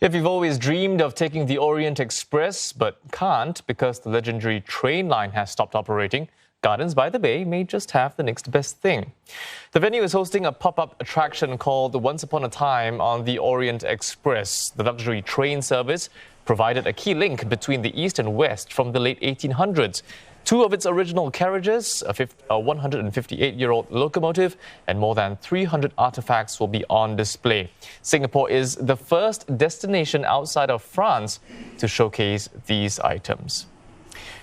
If you've always dreamed of taking the Orient Express but can't because the legendary train line has stopped operating, Gardens by the Bay may just have the next best thing. The venue is hosting a pop-up attraction called Once Upon a Time on the Orient Express. The luxury train service provided a key link between the East and West from the late 1800s. Two of its original carriages, a 158-year-old locomotive, and more than 300 artefacts will be on display. Singapore is the first destination outside of France to showcase these items.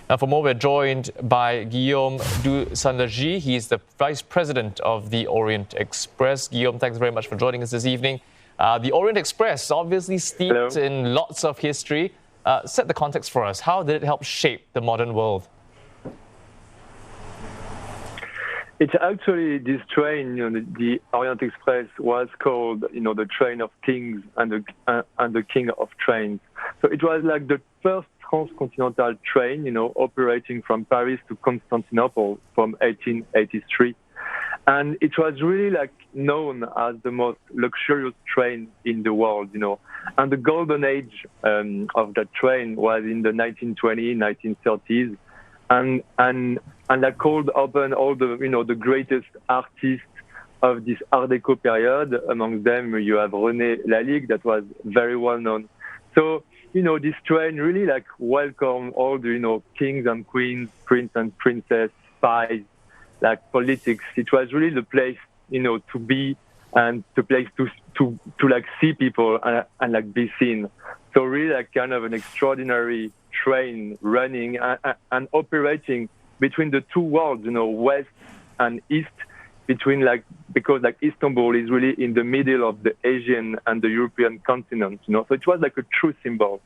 Now, for more, we're joined by Guillaume de Saint Lage. He is the Vice President of the Orient Express. Guillaume, thanks very much for joining us this evening. The Orient Express, obviously steeped in lots of history. Set the context for us. How did it help shape the modern world? It's actually this train, the Orient Express, was called, the train of kings and the king of trains. So it was like the first transcontinental train, operating from Paris to Constantinople from 1883. And it was really known as the most luxurious train in the world, And the golden age of that train was in the 1920s, 1930s. And that called upon all the, the greatest artists of this Art Deco period. Among them, you have René Lalique, that was very well known. So, this train really welcomed all the, kings and queens, prince and princess, spies, politics. It was really the place, to be and the place to see people and be seen. So really kind of an extraordinary train running and operating between the two worlds, West and East, because Istanbul is really in the middle of the Asian and the European continent, So it was a true symbol.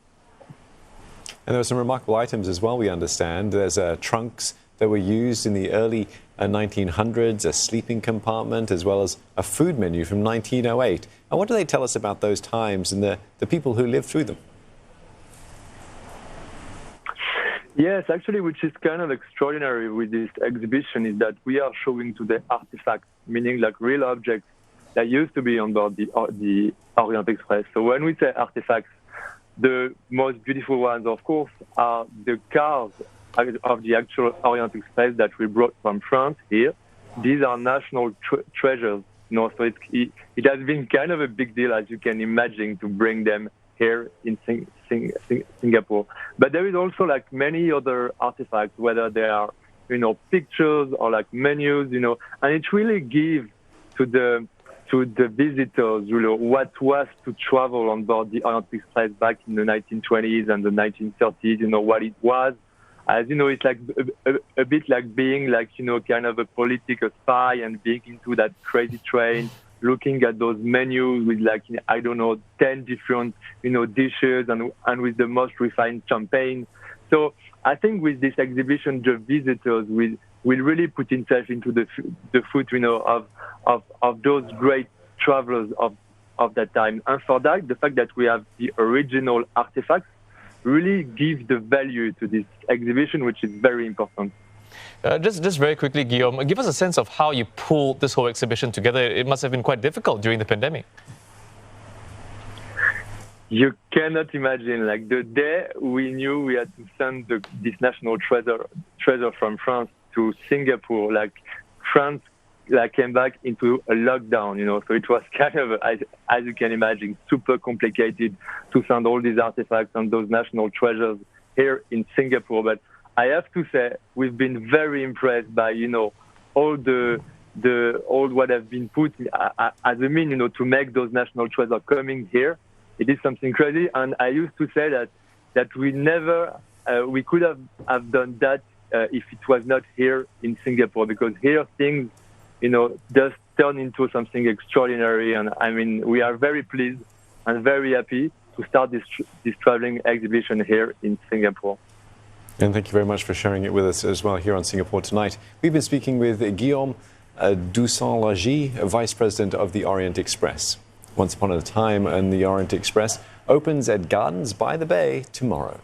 And there were some remarkable items as well, we understand. There's trunks that were used in the early 1900s, a sleeping compartment, as well as a food menu from 1908. And what do they tell us about those times and the people who lived through them? Yes, actually, which is kind of extraordinary with this exhibition is that we are showing today artifacts, meaning real objects that used to be on board the Orient Express. So when we say artifacts, the most beautiful ones, of course, are the cars of the actual Orient Express that we brought from France here. These are national treasures, So it has been kind of a big deal, as you can imagine, to bring them here in Singapore. But there is also many other artifacts, whether they are, pictures or menus, and it really gives to the visitors, what was to travel on board the Orient Express back in the 1920s and the 1930s, what it was. As it's a bit being kind of a political spy and being into that crazy train, looking at those menus with 10 different, dishes and with the most refined champagne. So I think with this exhibition, the visitors will really put themselves into the foot, of those great travelers of that time. And for that, the fact that we have the original artifacts really gives the value to this exhibition, which is very important. Just very quickly, Guillaume, give us a sense of how you pulled this whole exhibition together. It must have been quite difficult during the pandemic. You cannot imagine, the day we knew we had to send this national treasure from France to Singapore, France came back into a lockdown, So it was kind of, as you can imagine, super complicated to send all these artifacts and those national treasures here in Singapore. But I have to say, we've been very impressed by, all what have been put as a mean, to make those national treasures coming here. It is something crazy. And I used to say that we never, we could have done that if it was not here in Singapore, because here things, just turn into something extraordinary. And I mean, we are very pleased and very happy to start this traveling exhibition here in Singapore. And thank you very much for sharing it with us as well here on Singapore Tonight. We've been speaking with Guillaume de Saint Lage, Vice President of the Orient Express. Once Upon a Time on the Orient Express opens at Gardens by the Bay tomorrow.